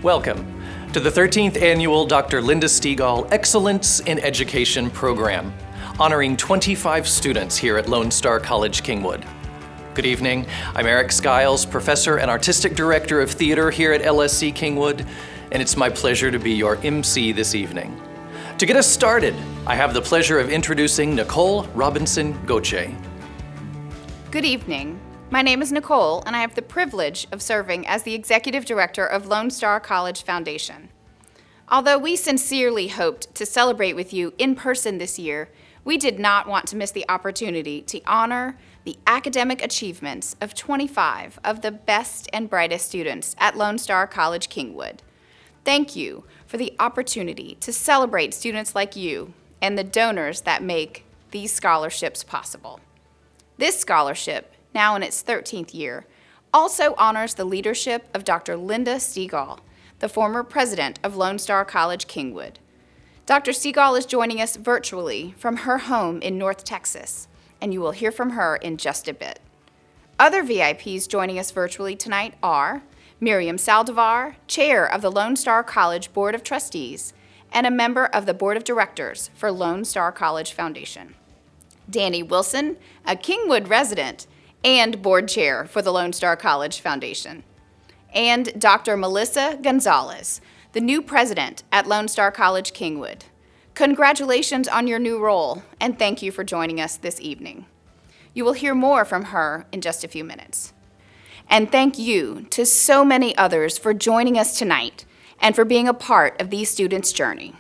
Welcome to the 13th annual Dr. Linda Stegall Excellence in Education program, honoring 25 students here at Lone Star College Kingwood. Good evening, I'm Eric Skiles, Professor and Artistic Director of Theater here at LSC Kingwood, and it's my pleasure to be your MC this evening. To get us started, I have the pleasure of introducing Nicole Robinson Goche. Good evening. My name is Nicole, and I have the privilege of serving as the Executive Director of Lone Star College Foundation. Although we sincerely hoped to celebrate with you in person this year, we did not want to miss the opportunity to honor the academic achievements of 25 of the best and brightest students at Lone Star College Kingwood. Thank you for the opportunity to celebrate students like you and the donors that make these scholarships possible. This scholarship, now in its 13th year, also honors the leadership of Dr. Linda Stegall, the former president of Lone Star College Kingwood. Dr. Stegall is joining us virtually from her home in North Texas, and you will hear from her in just a bit. Other VIPs joining us virtually tonight are Miriam Saldivar, chair of the Lone Star College Board of Trustees and a member of the Board of Directors for Lone Star College Foundation. Danny Wilson, a Kingwood resident and board chair for the Lone Star College Foundation. And Dr. Melissa Gonzalez, the new president at Lone Star College Kingwood. Congratulations on your new role, and thank you for joining us this evening. You will hear more from her in just a few minutes. And thank you to so many others for joining us tonight and for being a part of these students' journey.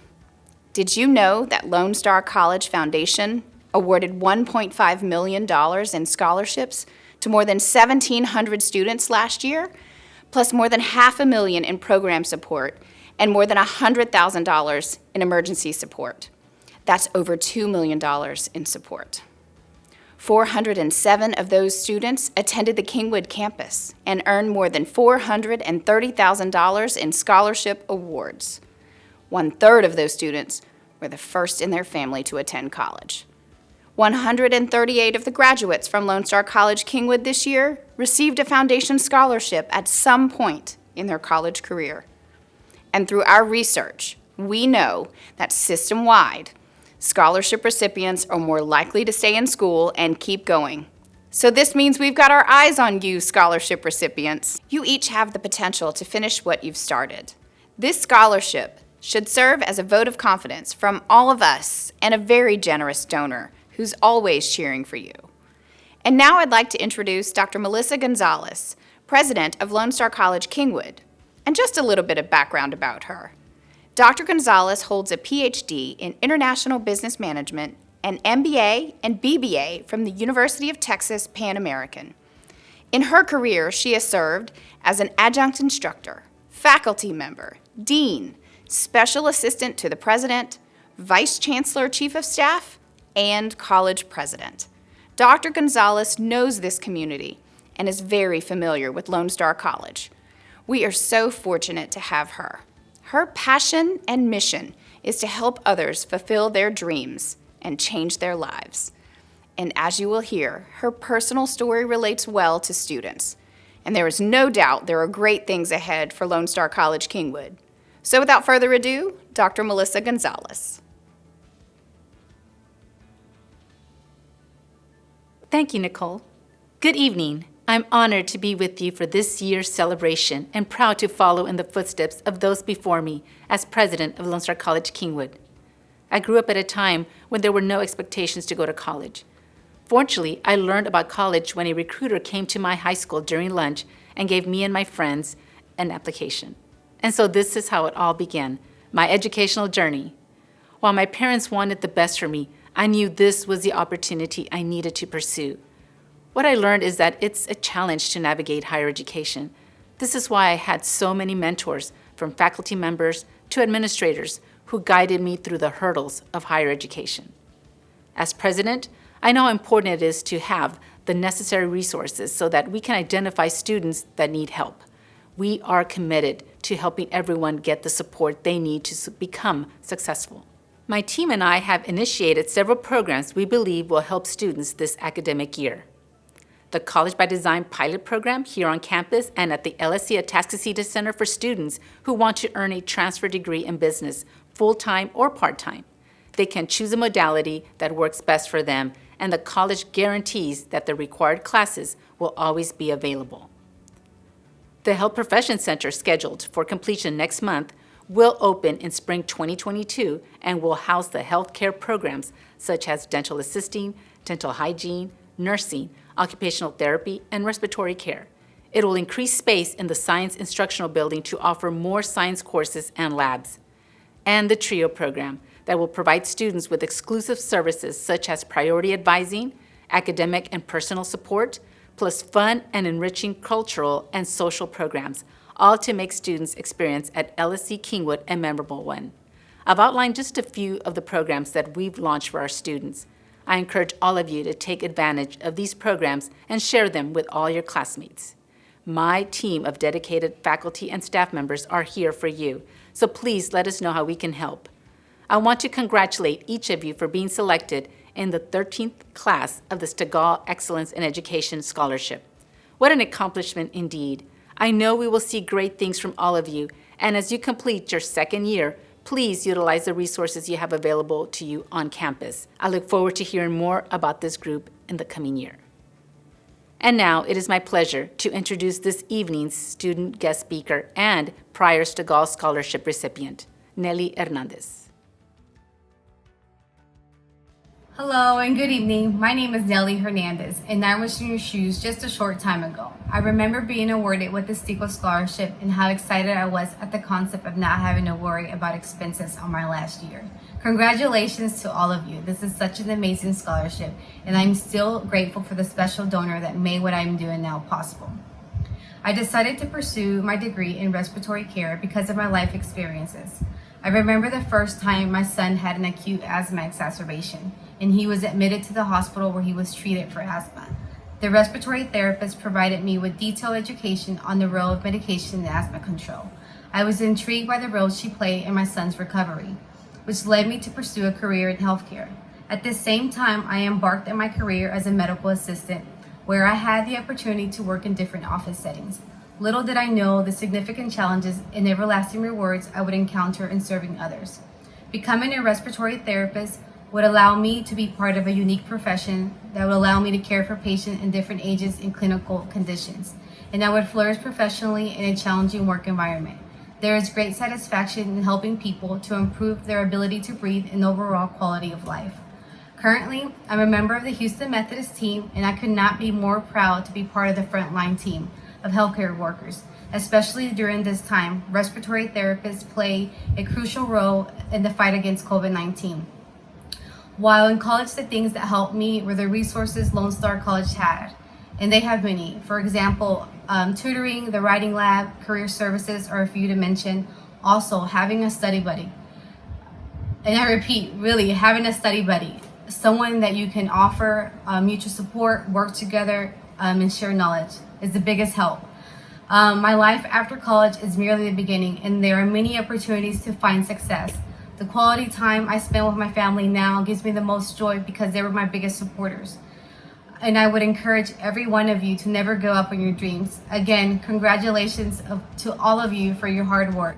Did you know that Lone Star College Foundation awarded $1.5 million in scholarships to more than 1,700 students last year, plus more than $500,000 in program support and more than $100,000 in emergency support? That's over $2 million in support. 407 of those students attended the Kingwood campus and earned more than $430,000 in scholarship awards. 1/3 of those students were the first in their family to attend college. 138 of the graduates from Lone Star College Kingwood this year received a foundation scholarship at some point in their college career. And through our research, we know that system-wide, scholarship recipients are more likely to stay in school and keep going. So this means we've got our eyes on you, scholarship recipients. You each have the potential to finish what you've started. This scholarship should serve as a vote of confidence from all of us and a very generous donor who's always cheering for you. And now I'd like to introduce Dr. Melissa Gonzalez, president of Lone Star College Kingwood, and just a little bit of background about her. Dr. Gonzalez holds a PhD in International Business Management, an MBA and BBA from the University of Texas Pan American. In her career, she has served as an adjunct instructor, faculty member, dean, special assistant to the president, vice chancellor, chief of staff, and college president. Dr. Gonzalez knows this community and is very familiar with Lone Star College. We are so fortunate to have her. Her passion and mission is to help others fulfill their dreams and change their lives. And as you will hear, her personal story relates well to students. And there is no doubt there are great things ahead for Lone Star College Kingwood. So without further ado, Dr. Melissa Gonzalez. Thank you, Nicole. Good evening. I'm honored to be with you for this year's celebration and proud to follow in the footsteps of those before me as president of Lone Star College Kingwood. I grew up at a time when there were no expectations to go to college. Fortunately, I learned about college when a recruiter came to my high school during lunch and gave me and my friends an application. And so this is how it all began, my educational journey. While my parents wanted the best for me, I knew this was the opportunity I needed to pursue. What I learned is that it's a challenge to navigate higher education. This is why I had so many mentors, from faculty members to administrators, who guided me through the hurdles of higher education. As president, I know how important it is to have the necessary resources so that we can identify students that need help. We are committed to helping everyone get the support they need to become successful. My team and I have initiated several programs we believe will help students this academic year. the College by Design pilot program here on campus and at the LSC Atascocita Center for students who want to earn a transfer degree in business, full-time or part-time. They can choose a modality that works best for them, and the college guarantees that the required classes will always be available. The Health Profession Center, scheduled for completion next month, will open in spring 2022 and will house the healthcare programs such as dental assisting, dental hygiene, nursing, occupational therapy, and respiratory care. It will increase space in the Science Instructional Building to offer more science courses and labs. And the TRIO program that will provide students with exclusive services such as priority advising, academic and personal support, plus fun and enriching cultural and social programs, all to make students' experience at LSC Kingwood a memorable one. I've outlined just a few of the programs that we've launched for our students. I encourage all of you to take advantage of these programs and share them with all your classmates. My team of dedicated faculty and staff members are here for you, so please let us know how we can help. I want to congratulate each of you for being selected in the 13th class of the Stegall Excellence in Education Scholarship. What an accomplishment indeed. I know we will see great things from all of you, and as you complete your second year, please utilize the resources you have available to you on campus. I look forward to hearing more about this group in the coming year. And now it is my pleasure to introduce this evening's student guest speaker and prior Stegall Scholarship recipient, Nelly Hernandez. Hello and good evening. My name is Nelly Hernandez, and I was in your shoes just a short time ago. I remember being awarded with the Stegall Scholarship and how excited I was at the concept of not having to worry about expenses on my last year. Congratulations to all of you. This is such an amazing scholarship, and I'm still grateful for the special donor that made what I'm doing now possible. I decided to pursue my degree in respiratory care because of my life experiences. I remember the first time my son had an acute asthma exacerbation, and he was admitted to the hospital where he was treated for asthma. The respiratory therapist provided me with detailed education on the role of medication in asthma control. I was intrigued by the role she played in my son's recovery, which led me to pursue a career in healthcare. At the same time, I embarked on my career as a medical assistant, where I had the opportunity to work in different office settings. Little did I know the significant challenges and everlasting rewards I would encounter in serving others. Becoming a respiratory therapist would allow me to be part of a unique profession that would allow me to care for patients in different ages and clinical conditions, and I would flourish professionally in a challenging work environment. There is great satisfaction in helping people to improve their ability to breathe and overall quality of life. Currently, I'm a member of the Houston Methodist team, and I could not be more proud to be part of the frontline team of healthcare workers. Especially during this time, respiratory therapists play a crucial role in the fight against COVID-19. While in college, the things that helped me were the resources Lone Star College had, and they have many. For example, tutoring, the writing lab, career services are a few to mention. Also, having a study buddy. And I repeat, really, having a study buddy, someone that you can offer mutual support, work together, and share knowledge is the biggest help. My life after college is merely the beginning, and there are many opportunities to find success. The quality time I spend with my family now gives me the most joy because they were my biggest supporters. And I would encourage every one of you to never give up on your dreams. Again, congratulations to all of you for your hard work.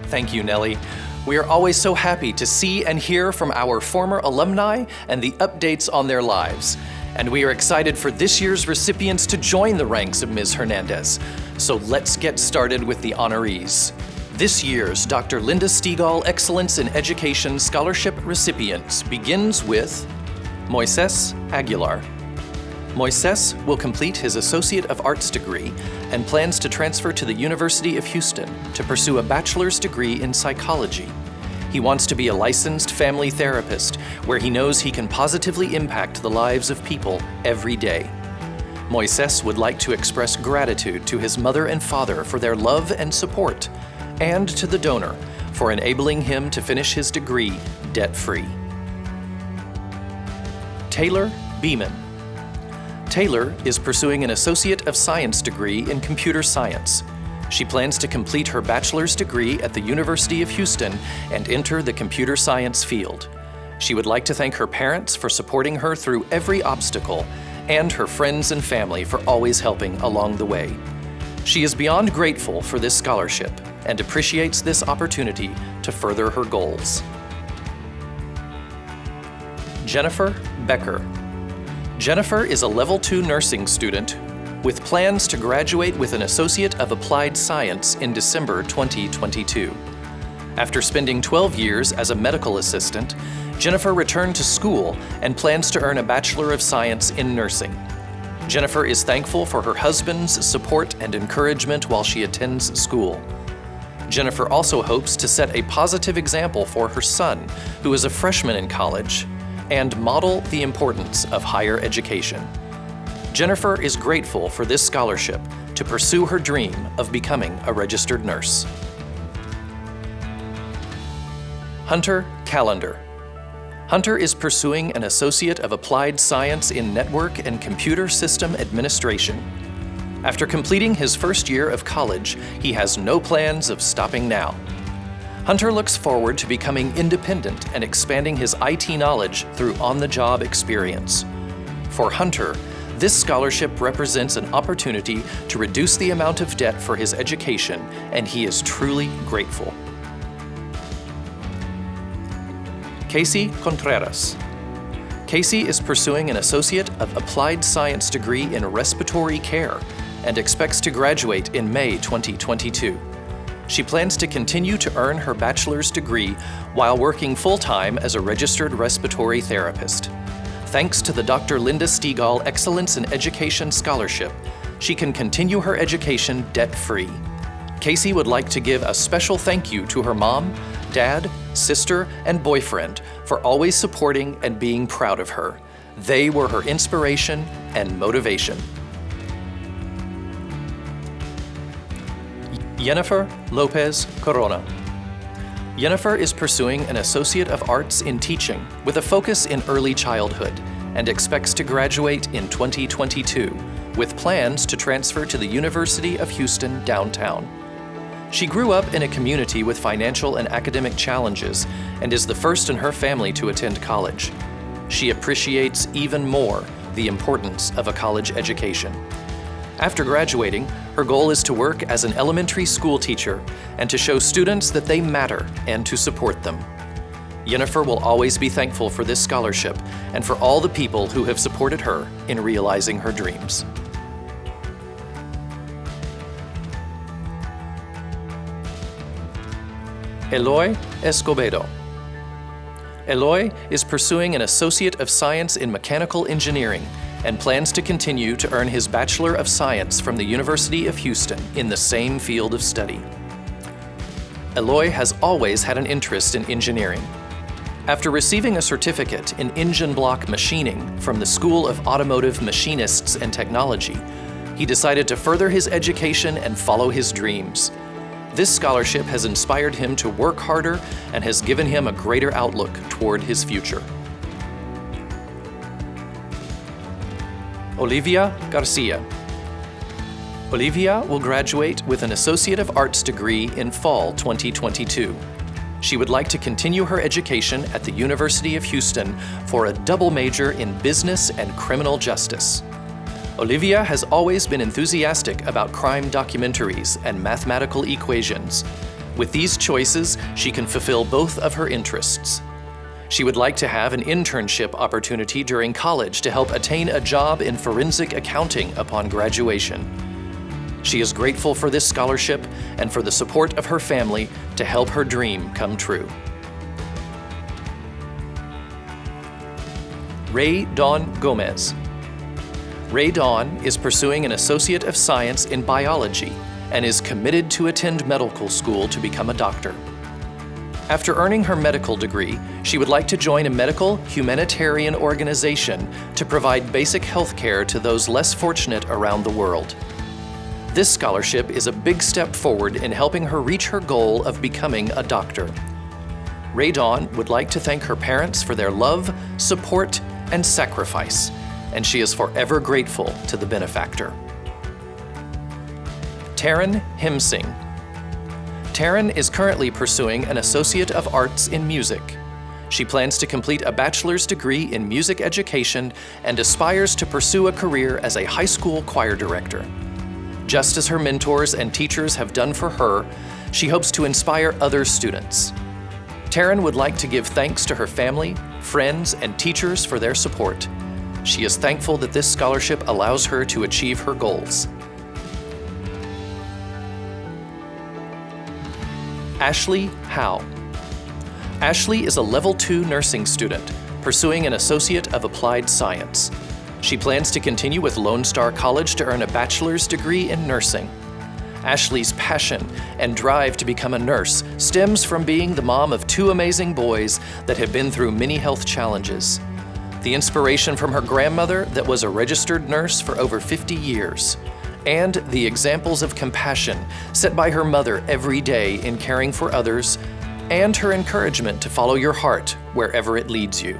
Thank you, Nelly. We are always so happy to see and hear from our former alumni and the updates on their lives. And we are excited for this year's recipients to join the ranks of Ms. Hernandez. So let's get started with the honorees. This year's Dr. Linda Stegall Excellence in Education Scholarship recipients begins with Moises Aguilar. Moises will complete his Associate of Arts degree and plans to transfer to the University of Houston to pursue a bachelor's degree in psychology. He wants to be a licensed family therapist where he knows he can positively impact the lives of people every day. Moises would like to express gratitude to his mother and father for their love and support, and to the donor for enabling him to finish his degree debt-free. Taylor Beeman. Taylor is pursuing an Associate of Science degree in Computer Science. She plans to complete her bachelor's degree at the University of Houston and enter the computer science field. She would like to thank her parents for supporting her through every obstacle and her friends and family for always helping along the way. She is beyond grateful for this scholarship and appreciates this opportunity to further her goals. Jennifer Becker. Jennifer is a Level 2 nursing student with plans to graduate with an Associate of Applied Science in December 2022. After spending 12 years as a medical assistant, Jennifer returned to school and plans to earn a Bachelor of Science in Nursing. Jennifer is thankful for her husband's support and encouragement while she attends school. Jennifer also hopes to set a positive example for her son, who is a freshman in college, and model the importance of higher education. Jennifer is grateful for this scholarship to pursue her dream of becoming a registered nurse. Hunter Callender. Hunter is pursuing an Associate of Applied Science in Network and Computer System Administration. After completing his first year of college, he has no plans of stopping now. Hunter looks forward to becoming independent and expanding his IT knowledge through on-the-job experience. For Hunter, this scholarship represents an opportunity to reduce the amount of debt for his education, and he is truly grateful. Casey Contreras. Casey is pursuing an Associate of Applied Science degree in Respiratory Care and expects to graduate in May 2022. She plans to continue to earn her bachelor's degree while working full-time as a registered respiratory therapist. Thanks to the Dr. Linda Stegall Excellence in Education Scholarship, she can continue her education debt-free. Casey would like to give a special thank you to her mom, dad, sister, and boyfriend for always supporting and being proud of her. They were her inspiration and motivation. Jennifer Lopez Corona. Jennifer is pursuing an Associate of Arts in Teaching with a focus in early childhood and expects to graduate in 2022 with plans to transfer to the University of Houston downtown. She grew up in a community with financial and academic challenges and is the first in her family to attend college. She appreciates even more the importance of a college education. After graduating, her goal is to work as an elementary school teacher and to show students that they matter and to support them. Jennifer will always be thankful for this scholarship and for all the people who have supported her in realizing her dreams. Eloy Escobedo. Eloy is pursuing an Associate of Science in Mechanical Engineering and plans to continue to earn his Bachelor of Science from the University of Houston in the same field of study. Eloy has always had an interest in engineering. After receiving a certificate in engine block machining from the School of Automotive Machinists and Technology, he decided to further his education and follow his dreams. This scholarship has inspired him to work harder and has given him a greater outlook toward his future. Olivia Garcia. Olivia will graduate with an Associate of Arts degree in fall 2022. She would like to continue her education at the University of Houston for a double major in business and criminal justice. Olivia has always been enthusiastic about crime documentaries and mathematical equations. With these choices, she can fulfill both of her interests. She would like to have an internship opportunity during college to help attain a job in forensic accounting upon graduation. She is grateful for this scholarship and for the support of her family to help her dream come true. Ray Dawn Gomez. Ray Dawn is pursuing an Associate of Science in Biology and is committed to attend medical school to become a doctor. After earning her medical degree, she would like to join a medical humanitarian organization to provide basic health care to those less fortunate around the world. This scholarship is a big step forward in helping her reach her goal of becoming a doctor. Ray Dawn would like to thank her parents for their love, support, and sacrifice, and she is forever grateful to the benefactor. Taryn Himsing. Taryn is currently pursuing an Associate of Arts in Music. She plans to complete a bachelor's degree in music education and aspires to pursue a career as a high school choir director. Just as her mentors and teachers have done for her, she hopes to inspire other students. Taryn would like to give thanks to her family, friends, and teachers for their support. She is thankful that this scholarship allows her to achieve her goals. Ashley Howe. Ashley is a Level 2 nursing student pursuing an Associate of Applied Science. She plans to continue with Lone Star College to earn a bachelor's degree in nursing. Ashley's passion and drive to become a nurse stems from being the mom of 2 amazing boys that have been through many health challenges. The inspiration from her grandmother that was a registered nurse for over 50 years, and the examples of compassion set by her mother every day in caring for others, and her encouragement to follow your heart wherever it leads you.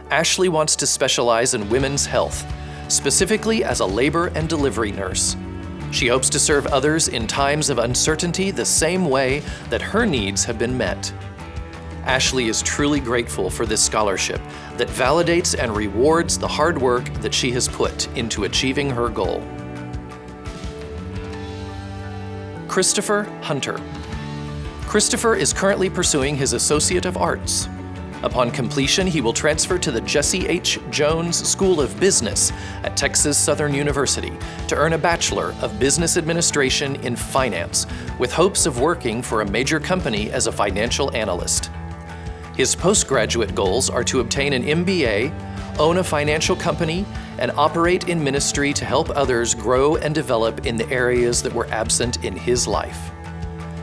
Ashley wants to specialize in women's health, specifically as a labor and delivery nurse. She hopes to serve others in times of uncertainty the same way that her needs have been met. Ashley is truly grateful for this scholarship that validates and rewards the hard work that she has put into achieving her goal. Christopher Hunter. Christopher is currently pursuing his Associate of Arts. Upon completion, he will transfer to the Jesse H. Jones School of Business at Texas Southern University to earn a Bachelor of Business Administration in Finance, with hopes of working for a major company as a financial analyst. His postgraduate goals are to obtain an MBA, own a financial company, and operate in ministry to help others grow and develop in the areas that were absent in his life.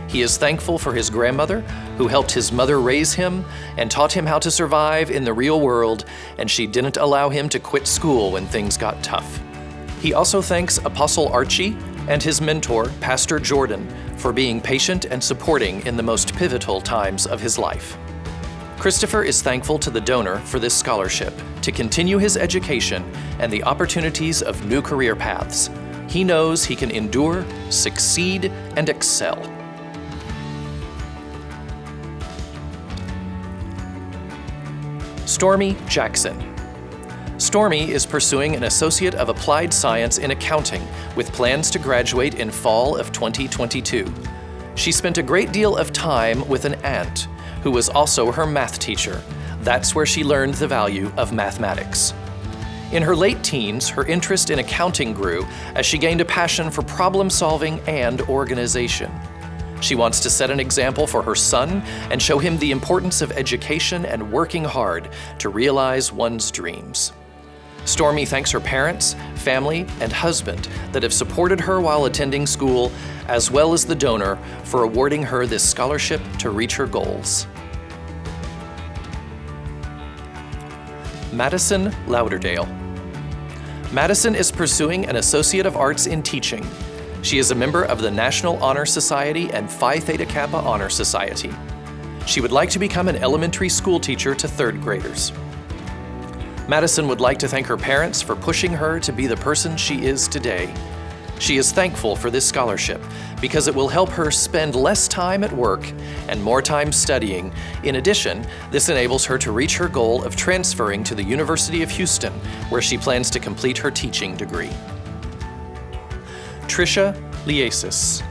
He is thankful for his grandmother, who helped his mother raise him and taught him how to survive in the real world, and she didn't allow him to quit school when things got tough. He also thanks Apostle Archie and his mentor, Pastor Jordan, for being patient and supporting in the most pivotal times of his life. Christopher is thankful to the donor for this scholarship to continue his education and the opportunities of new career paths. He knows he can endure, succeed, and excel. Stormy Jackson. Stormy is pursuing an Associate of Applied Science in Accounting with plans to graduate in fall of 2022. She spent a great deal of time with an aunt who was also her math teacher. That's where she learned the value of mathematics. In her late teens, her interest in accounting grew as she gained a passion for problem solving and organization. She wants to set an example for her son and show him the importance of education and working hard to realize one's dreams. Stormy thanks her parents, family, and husband that have supported her while attending school, as well as the donor for awarding her this scholarship to reach her goals. Madison Lauderdale. Madison is pursuing an Associate of Arts in Teaching. She is a member of the National Honor Society and Phi Theta Kappa Honor Society. She would like to become an elementary school teacher to 3rd graders. Madison would like to thank her parents for pushing her to be the person she is today. She is thankful for this scholarship because it will help her spend less time at work and more time studying. In addition, this enables her to reach her goal of transferring to the University of Houston, where she plans to complete her teaching degree. Trisha Liesis.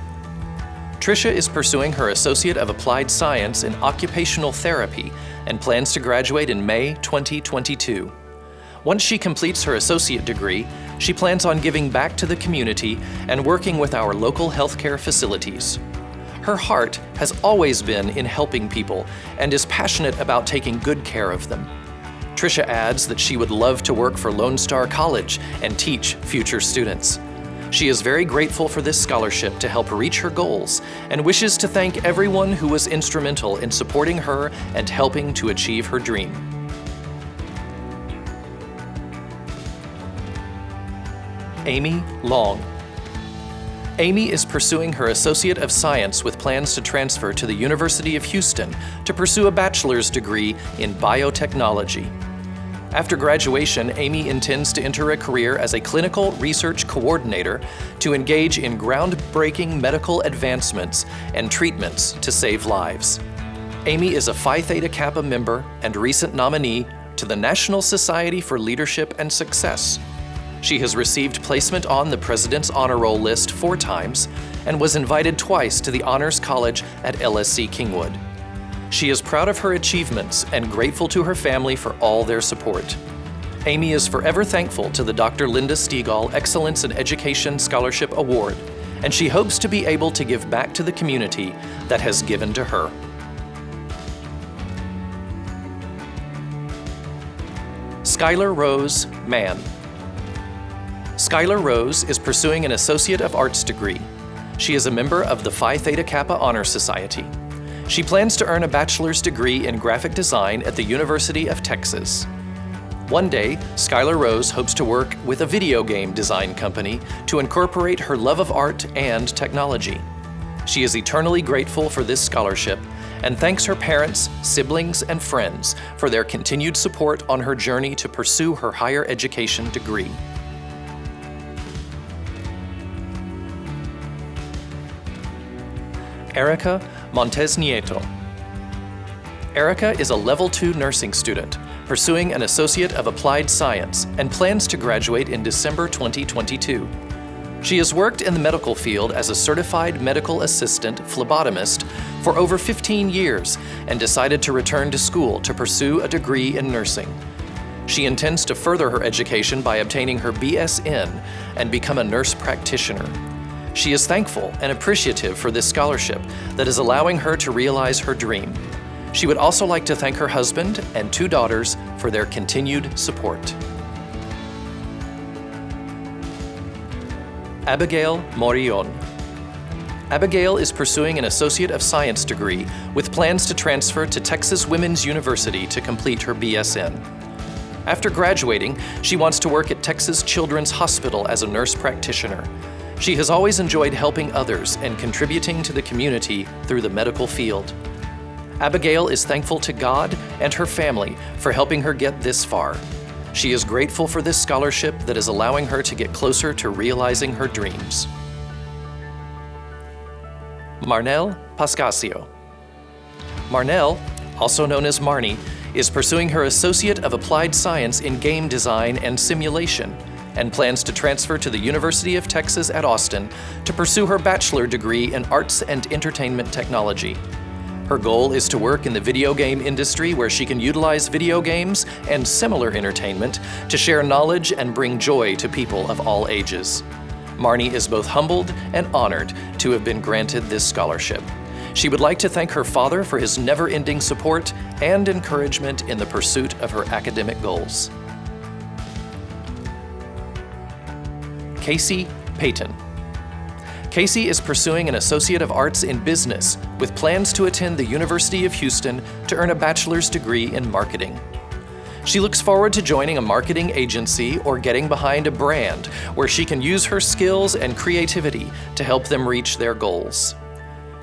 Trisha is pursuing her Associate of Applied Science in Occupational Therapy and plans to graduate in May 2022. Once she completes her associate degree, she plans on giving back to the community and working with our local healthcare facilities. Her heart has always been in helping people and is passionate about taking good care of them. Trisha adds that she would love to work for Lone Star College and teach future students. She is very grateful for this scholarship to help reach her goals and wishes to thank everyone who was instrumental in supporting her and helping to achieve her dream. Amy Long. Amy is pursuing her Associate of Science with plans to transfer to the University of Houston to pursue a bachelor's degree in biotechnology. After graduation, Amy intends to enter a career as a clinical research coordinator to engage in groundbreaking medical advancements and treatments to save lives. Amy is a Phi Theta Kappa member and recent nominee to the National Society for Leadership and Success. She has received placement on the President's Honor Roll list 4 times and was invited twice to the Honors College at LSC Kingwood. She is proud of her achievements and grateful to her family for all their support. Amy is forever thankful to the Dr. Linda Stegall Excellence in Education Scholarship Award, and she hopes to be able to give back to the community that has given to her. Skylar Rose Mann. Skylar Rose is pursuing an Associate of Arts degree. She is a member of the Phi Theta Kappa Honor Society. She plans to earn a bachelor's degree in graphic design at the University of Texas. One day, Skylar Rose hopes to work with a video game design company to incorporate her love of art and technology. She is eternally grateful for this scholarship and thanks her parents, siblings, and friends for their continued support on her journey to pursue her higher education degree. Erica Montes Nieto. Erica is a Level 2 nursing student pursuing an Associate of Applied Science and plans to graduate in December 2022. She has worked in the medical field as a certified medical assistant phlebotomist for over 15 years and decided to return to school to pursue a degree in nursing. She intends to further her education by obtaining her BSN and become a nurse practitioner. She is thankful and appreciative for this scholarship that is allowing her to realize her dream. She would also like to thank her husband and 2 daughters for their continued support. Abigail Morillon. Abigail is pursuing an Associate of Science degree with plans to transfer to Texas Women's University to complete her BSN. After graduating, she wants to work at Texas Children's Hospital as a nurse practitioner. She has always enjoyed helping others and contributing to the community through the medical field. Abigail is thankful to God and her family for helping her get this far. She is grateful for this scholarship that is allowing her to get closer to realizing her dreams. Marnell Pascasio. Marnell, also known as Marnie, is pursuing her Associate of Applied Science in Game Design and Simulation and plans to transfer to the University of Texas at Austin to pursue her bachelor degree in Arts and Entertainment Technology. Her goal is to work in the video game industry where she can utilize video games and similar entertainment to share knowledge and bring joy to people of all ages. Marnie is both humbled and honored to have been granted this scholarship. She would like to thank her father for his never-ending support and encouragement in the pursuit of her academic goals. Casey Payton. Casey is pursuing an Associate of Arts in Business with plans to attend the University of Houston to earn a bachelor's degree in marketing. She looks forward to joining a marketing agency or getting behind a brand where she can use her skills and creativity to help them reach their goals.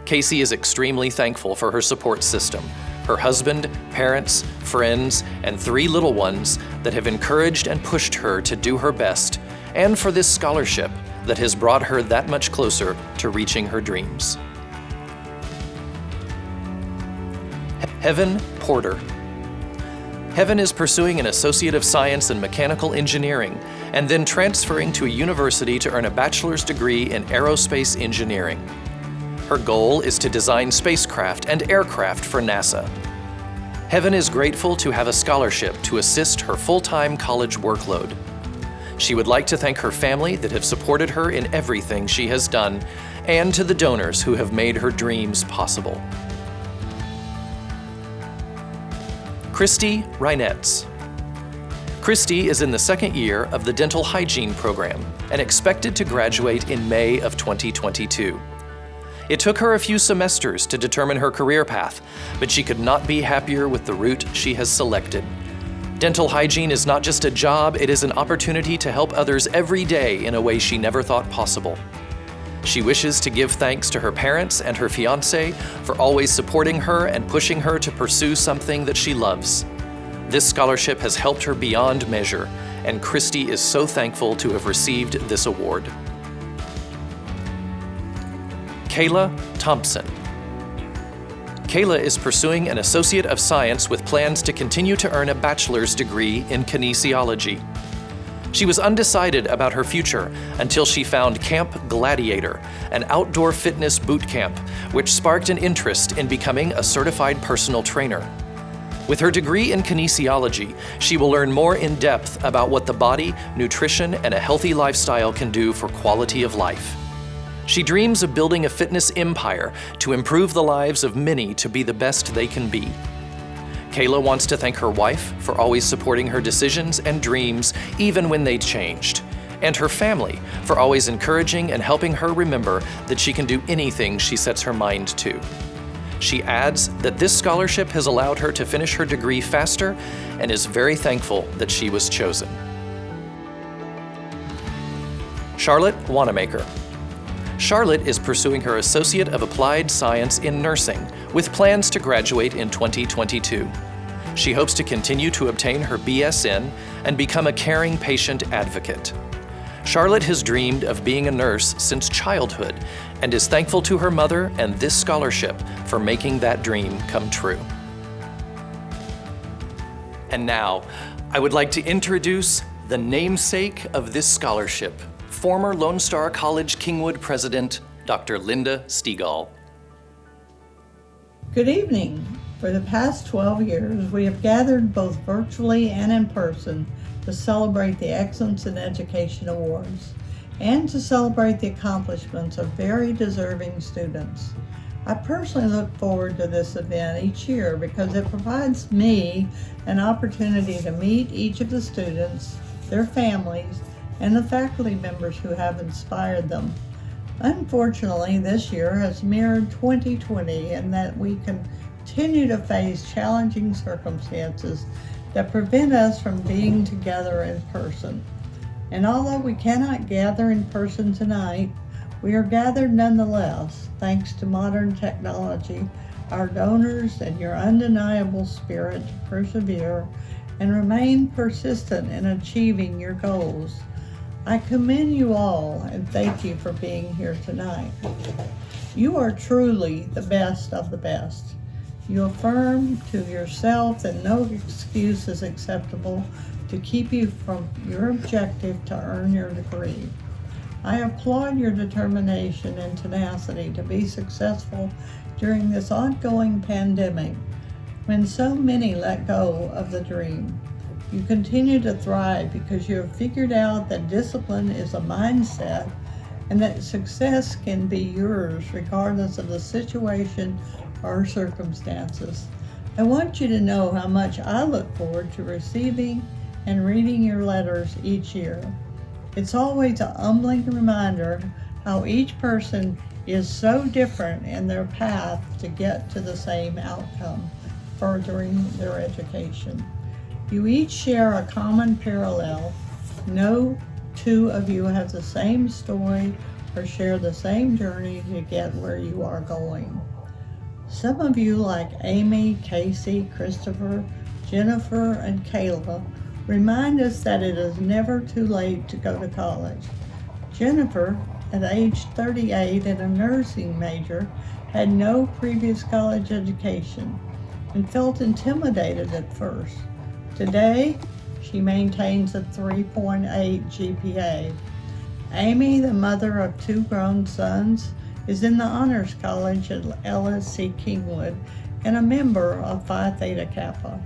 Casey is extremely thankful for her support system, her husband, parents, friends, and 3 little ones that have encouraged and pushed her to do her best, and for this scholarship that has brought her that much closer to reaching her dreams. Heaven Porter. Heaven is pursuing an Associate of Science in Mechanical Engineering and then transferring to a university to earn a bachelor's degree in Aerospace Engineering. Her goal is to design spacecraft and aircraft for NASA. Heaven is grateful to have a scholarship to assist her full-time college workload. She would like to thank her family that have supported her in everything she has done, and to the donors who have made her dreams possible. Christy Reinetz. Christy is in the 2nd year of the Dental Hygiene program and expected to graduate in May of 2022. It took her a few semesters to determine her career path, but she could not be happier with the route she has selected. Dental hygiene is not just a job, it is an opportunity to help others every day in a way she never thought possible. She wishes to give thanks to her parents and her fiancé for always supporting her and pushing her to pursue something that she loves. This scholarship has helped her beyond measure, and Christy is so thankful to have received this award. Kayla Thompson. Kayla is pursuing an Associate of Science with plans to continue to earn a bachelor's degree in kinesiology. She was undecided about her future until she found Camp Gladiator, an outdoor fitness boot camp, which sparked an interest in becoming a certified personal trainer. With her degree in kinesiology, she will learn more in depth about what the body, nutrition, and a healthy lifestyle can do for quality of life. She dreams of building a fitness empire to improve the lives of many to be the best they can be. Kayla wants to thank her wife for always supporting her decisions and dreams even when they changed, and her family for always encouraging and helping her remember that she can do anything she sets her mind to. She adds that this scholarship has allowed her to finish her degree faster and is very thankful that she was chosen. Charlotte Wanamaker. Charlotte is pursuing her Associate of Applied Science in Nursing with plans to graduate in 2022. She hopes to continue to obtain her BSN and become a caring patient advocate. Charlotte has dreamed of being a nurse since childhood and is thankful to her mother and this scholarship for making that dream come true. And now, I would like to introduce the namesake of this scholarship, former Lone Star College Kingwood President, Dr. Linda Stegall. Good evening. For the past 12 years, we have gathered both virtually and in person to celebrate the Excellence in Education Awards and to celebrate the accomplishments of very deserving students. I personally look forward to this event each year because it provides me an opportunity to meet each of the students, their families, and the faculty members who have inspired them. Unfortunately, this year has mirrored 2020 in that we continue to face challenging circumstances that prevent us from being together in person. And although we cannot gather in person tonight, we are gathered nonetheless, thanks to modern technology, our donors, and your undeniable spirit to persevere and remain persistent in achieving your goals. I commend you all and thank you for being here tonight. You are truly the best of the best. You affirm to yourself that no excuse is acceptable to keep you from your objective to earn your degree. I applaud your determination and tenacity to be successful during this ongoing pandemic when so many let go of the dream. You continue to thrive because you have figured out that discipline is a mindset and that success can be yours regardless of the situation or circumstances. I want you to know how much I look forward to receiving and reading your letters each year. It's always a humbling reminder how each person is so different in their path to get to the same outcome, furthering their education. You each share a common parallel. No two of you have the same story or share the same journey to get where you are going. Some of you, like Amy, Casey, Christopher, Jennifer, and Kayla, remind us that it is never too late to go to college. Jennifer, at age 38 and a nursing major, had no previous college education and felt intimidated at first. Today, she maintains a 3.8 GPA. Amy, the mother of 2 grown sons, is in the Honors College at LSC Kingwood and a member of Phi Theta Kappa.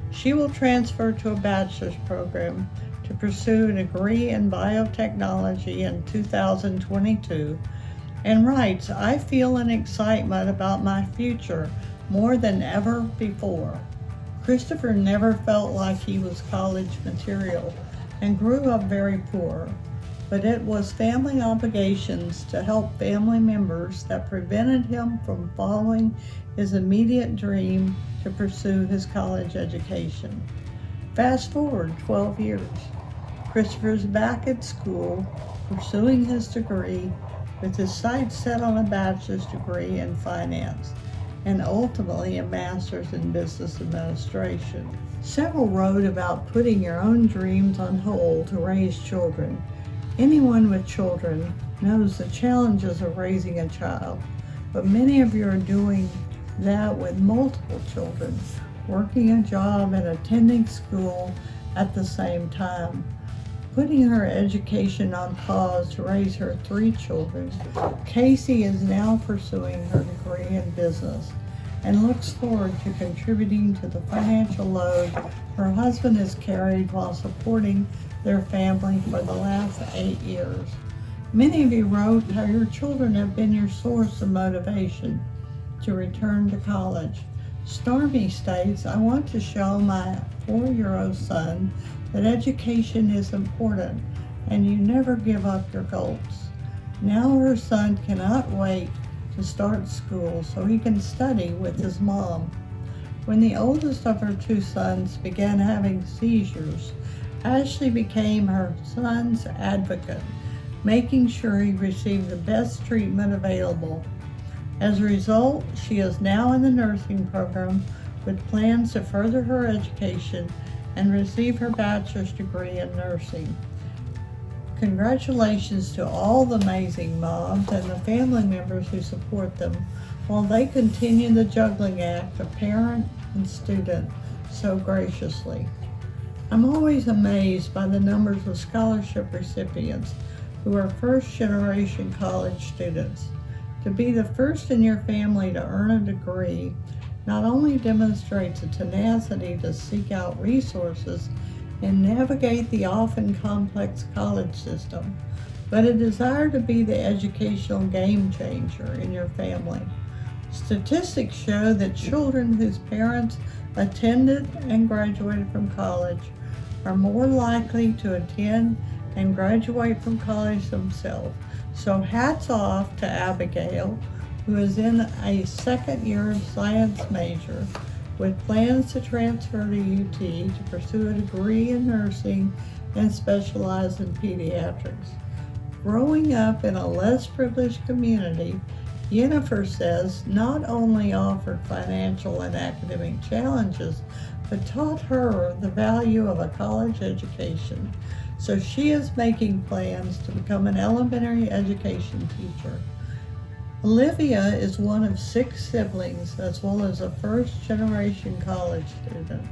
She will transfer to a bachelor's program to pursue a degree in biotechnology in 2022 and writes, "I feel an excitement about my future more than ever before." Christopher never felt like he was college material and grew up very poor, but it was family obligations to help family members that prevented him from following his immediate dream to pursue his college education. Fast forward 12 years. Christopher's back at school, pursuing his degree with his sights set on a bachelor's degree in finance and ultimately a master's in business administration. Several wrote about putting your own dreams on hold to raise children. Anyone with children knows the challenges of raising a child, but many of you are doing that with multiple children, working a job and attending school at the same time, putting her education on pause to raise her 3 children. Casey is now pursuing her degree in business and looks forward to contributing to the financial load her husband has carried while supporting their family for the last 8 years. Many of you wrote how your children have been your source of motivation to return to college. Stormy states, I want to show my 4-year-old son that education is important and you never give up your goals. Now her son cannot wait to start school so he can study with his mom. When the oldest of her 2 sons began having seizures, Ashley became her son's advocate, making sure he received the best treatment available. As a result, she is now in the nursing program with plans to further her education and receive her bachelor's degree in nursing. Congratulations to all the amazing moms and the family members who support them while they continue the juggling act of parent and student so graciously. I'm always amazed by the numbers of scholarship recipients who are first-generation college students. To be the first in your family to earn a degree not only demonstrates a tenacity to seek out resources and navigate the often complex college system, but a desire to be the educational game changer in your family. Statistics show that children whose parents attended and graduated from college are more likely to attend and graduate from college themselves. So hats off to Abigail, who is in a second year science major with plans to transfer to UT to pursue a degree in nursing and specialize in pediatrics. Growing up in a less privileged community, Jennifer says not only offered financial and academic challenges, but taught her the value of a college education. So she is making plans to become an elementary education teacher. Olivia is one of 6 siblings as well as a first-generation college student.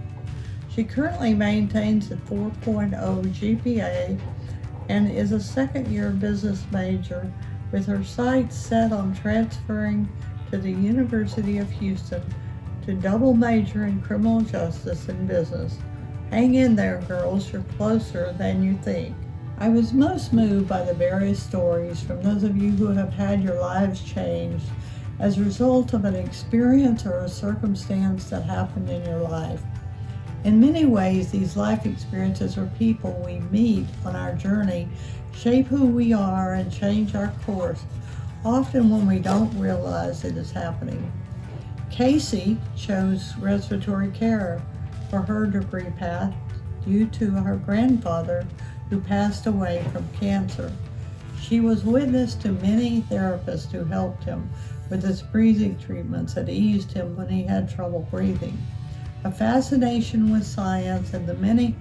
She currently maintains a 4.0 GPA and is a second-year business major with her sights set on transferring to the University of Houston to double major in criminal justice and business. Hang in there, girls, you're closer than you think. I was most moved by the various stories from those of you who have had your lives changed as a result of an experience or a circumstance that happened in your life. In many ways, these life experiences or people we meet on our journey shape who we are and change our course, often when we don't realize it is happening. Casey chose respiratory care for her degree path due to her grandfather who passed away from cancer. She was witness to many therapists who helped him with his breathing treatments that eased him when he had trouble breathing. A fascination with science and the many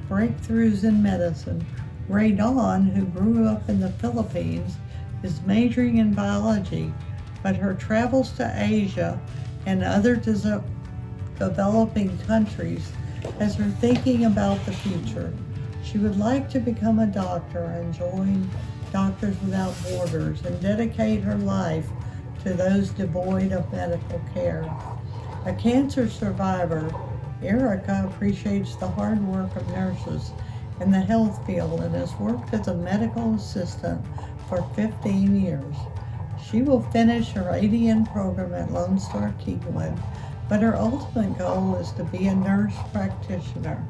breakthroughs in medicine, Ray Dawn, who grew up in the Philippines, is majoring in biology, but her travels to Asia and other developing countries has her thinking about the future. She would like to become a doctor and join Doctors Without Borders and dedicate her life to those devoid of medical care. A cancer survivor, Erica appreciates the hard work of nurses in the health field and has worked as a medical assistant for 15 years. She will finish her ADN program at Lone Star Kingwood, but her ultimate goal is to be a nurse practitioner.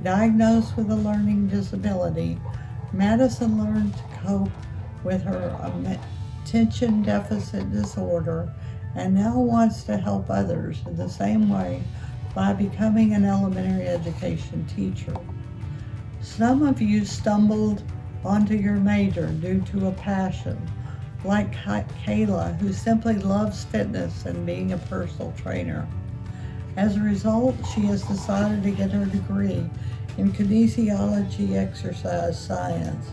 Diagnosed with a learning disability, Madison learned to cope with her attention deficit disorder and now wants to help others in the same way by becoming an elementary education teacher. Some of you stumbled onto your major due to a passion, like Kayla, who simply loves fitness and being a personal trainer. As a result, she has decided to get her degree in kinesiology exercise science.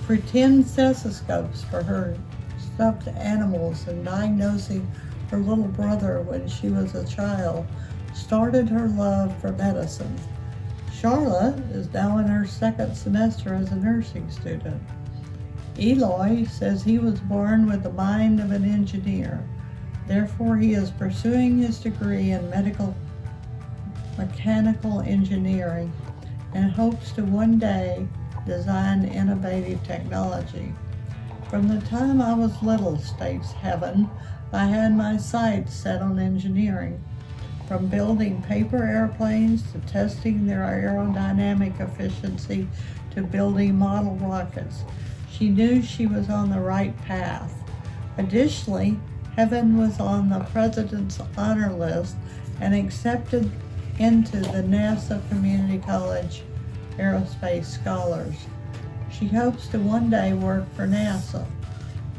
Pretend stethoscopes for her stuffed animals and diagnosing her little brother when she was a child, started her love for medicine. Charlotte is now in her second semester as a nursing student. Eloy says he was born with the mind of an engineer. Therefore, he is pursuing his degree in mechanical engineering and hopes to one day design innovative technology. From the time I was little, states Heaven, I had my sights set on engineering. From building paper airplanes to testing their aerodynamic efficiency to building model rockets, she knew she was on the right path. Additionally, Heaven was on the President's honor list and accepted into the NASA Community College Aerospace Scholars. She hopes to one day work for NASA.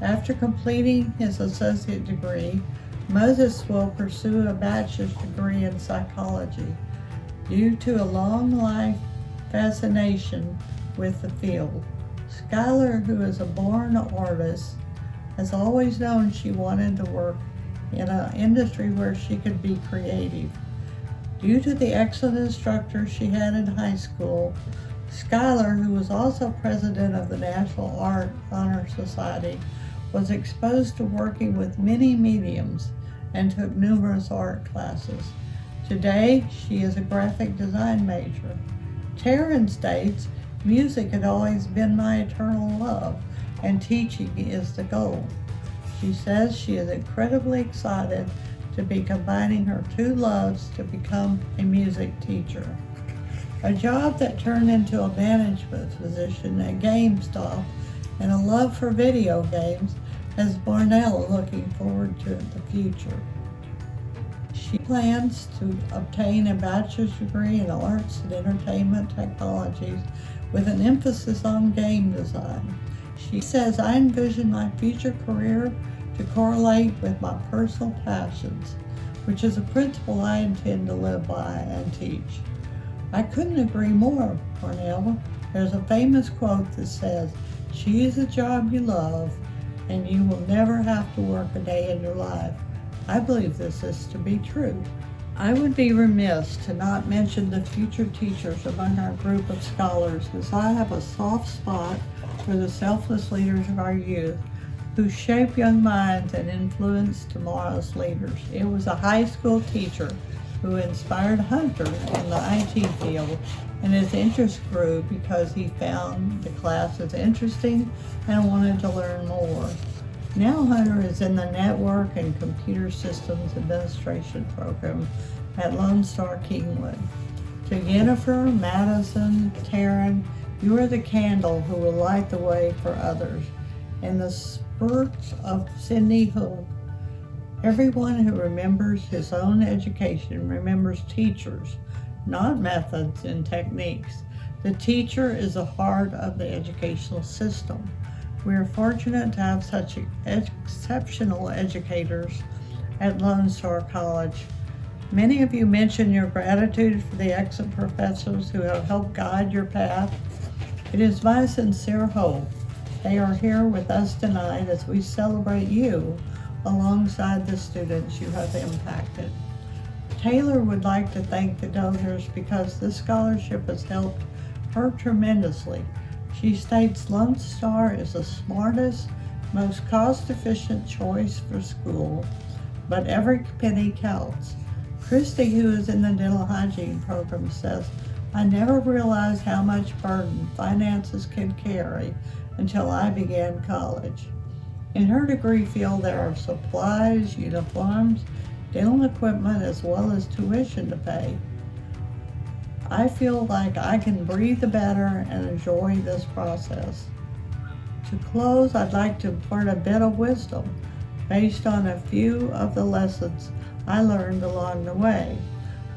After completing his associate degree, Moses will pursue a bachelor's degree in psychology. Due to a long life fascination with the field, Skylar, who is a born artist, has always known she wanted to work in an industry where she could be creative. Due to the excellent instructor she had in high school, Skylar, who was also president of the National Art Honor Society, was exposed to working with many mediums and took numerous art classes. Today, she is a graphic design major. Taryn states, "Music had always been my eternal love, and teaching is the goal." She says she is incredibly excited to be combining her two loves to become a music teacher. A job that turned into a management position at GameStop and a love for video games has Barnell looking forward to the future. She plans to obtain a bachelor's degree in arts and entertainment technologies with an emphasis on game design. She says, "I envision my future career to correlate with my personal passions, which is a principle I intend to live by and teach." I couldn't agree more, Cornell. There's a famous quote that says, "Choose a job you love, and you will never have to work a day in your life." I believe this is to be true. I would be remiss to not mention the future teachers among our group of scholars, as I have a soft spot for the selfless leaders of our youth who shape young minds and influence tomorrow's leaders. It was a high school teacher who inspired Hunter in the IT field, and his interest grew because he found the classes interesting and wanted to learn more. Now Hunter is in the Network and Computer Systems Administration program at Lone Star Kingwood. To Jennifer, Madison, Taryn, you are the candle who will light the way for others. In the spurts of Cindy Hook, everyone who remembers his own education remembers teachers, not methods and techniques. The teacher is the heart of the educational system. We are fortunate to have such exceptional educators at Lone Star College. Many of you mentioned your gratitude for the excellent professors who have helped guide your path. It is my sincere hope they are here with us tonight as we celebrate you alongside the students you have impacted. Taylor would like to thank the donors because this scholarship has helped her tremendously. She states Lone Star is the smartest, most cost-efficient choice for school, but every penny counts. Christy, who is in the dental hygiene program, says, "I never realized how much burden finances can carry until I began college." In her degree field, there are supplies, uniforms, dental equipment, as well as tuition to pay. I feel like I can breathe better and enjoy this process. To close, I'd like to impart a bit of wisdom based on a few of the lessons I learned along the way.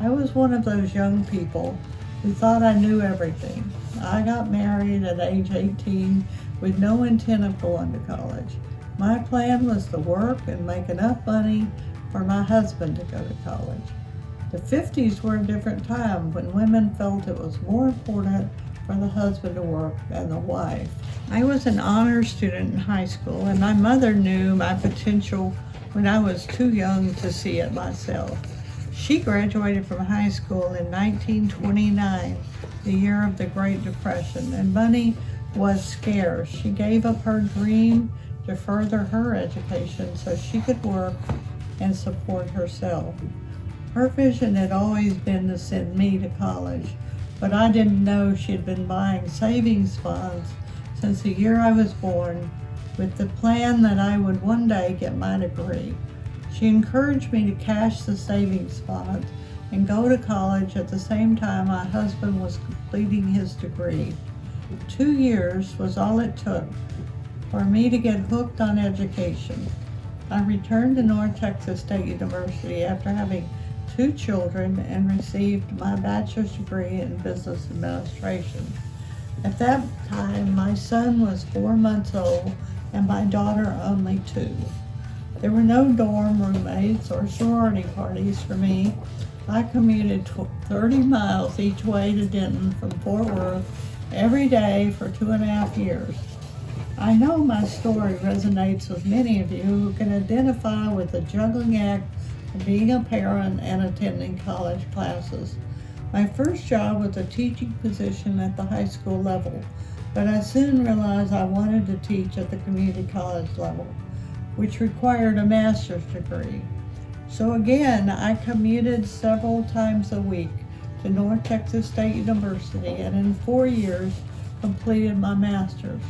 I was one of those young people who thought I knew everything. I got married at age 18 with no intent of going to college. My plan was to work and make enough money for my husband to go to college. The 50s were a different time when women felt it was more important for the husband to work than the wife. I was an honors student in high school, and my mother knew my potential when I was too young to see it myself. She graduated from high school in 1929, the year of the Great Depression, and money was scarce. She gave up her dream to further her education so she could work and support herself. Her vision had always been to send me to college, but I didn't know she had been buying savings bonds since the year I was born, with the plan that I would one day get my degree. She encouraged me to cash the savings bonds and go to college at the same time my husband was completing his degree. 2 years was all it took for me to get hooked on education. I returned to North Texas State University after having 2 children and received my bachelor's degree in business administration. At that time, my son was 4 months old and my daughter only 2. There were no dorm roommates or sorority parties for me. I commuted 30 miles each way to Denton from Fort Worth every day for 2.5 years. I know my story resonates with many of you who can identify with the juggling act of being a parent and attending college classes. My first job was a teaching position at the high school level, but I soon realized I wanted to teach at the community college level, which required a master's degree. So again, I commuted several times a week to North Texas State University and in 4 years completed my master's.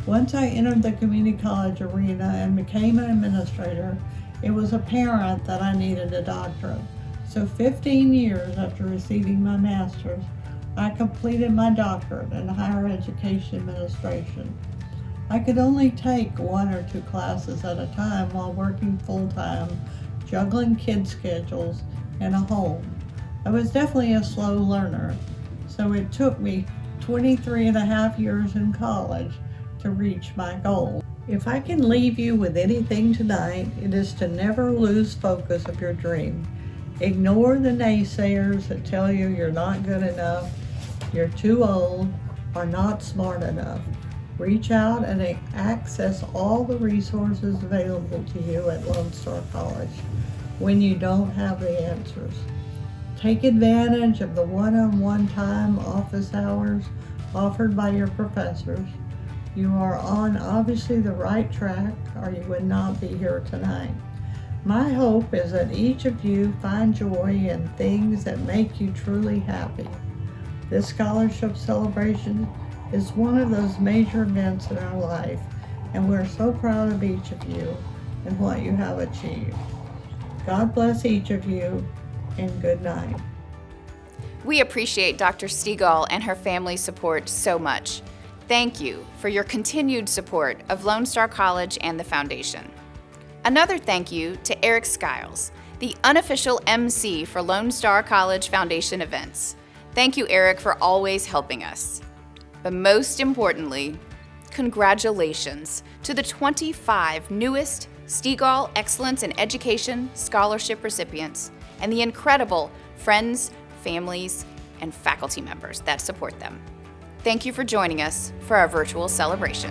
Once I entered the community college arena and became an administrator, it was apparent that I needed a doctorate. So 15 years after receiving my master's, I completed my doctorate in higher education administration. I could only take 1 or 2 classes at a time while working full-time, juggling kids' schedules, and a home. I was definitely a slow learner, so it took me 23.5 years in college to reach my goal. If I can leave you with anything tonight, it is to never lose focus of your dream. Ignore the naysayers that tell you you're not good enough, you're too old, or not smart enough. Reach out and access all the resources available to you at Lone Star College when you don't have the answers. Take advantage of the one-on-one time office hours offered by your professors. You are on obviously the right track, or you would not be here tonight. My hope is that each of you find joy in things that make you truly happy. This scholarship celebration is one of those major events in our life, and we're so proud of each of you and what you have achieved. God bless each of you, and good night. We appreciate Dr. Stegall and her family's support so much. Thank you for your continued support of Lone Star College and the Foundation. Another thank you to Eric Skiles, the unofficial MC for Lone Star College Foundation events. Thank you, Eric, for always helping us. But most importantly, congratulations to the 25 newest Stegall Excellence in Education Scholarship recipients and the incredible friends, families, and faculty members that support them. Thank you for joining us for our virtual celebration.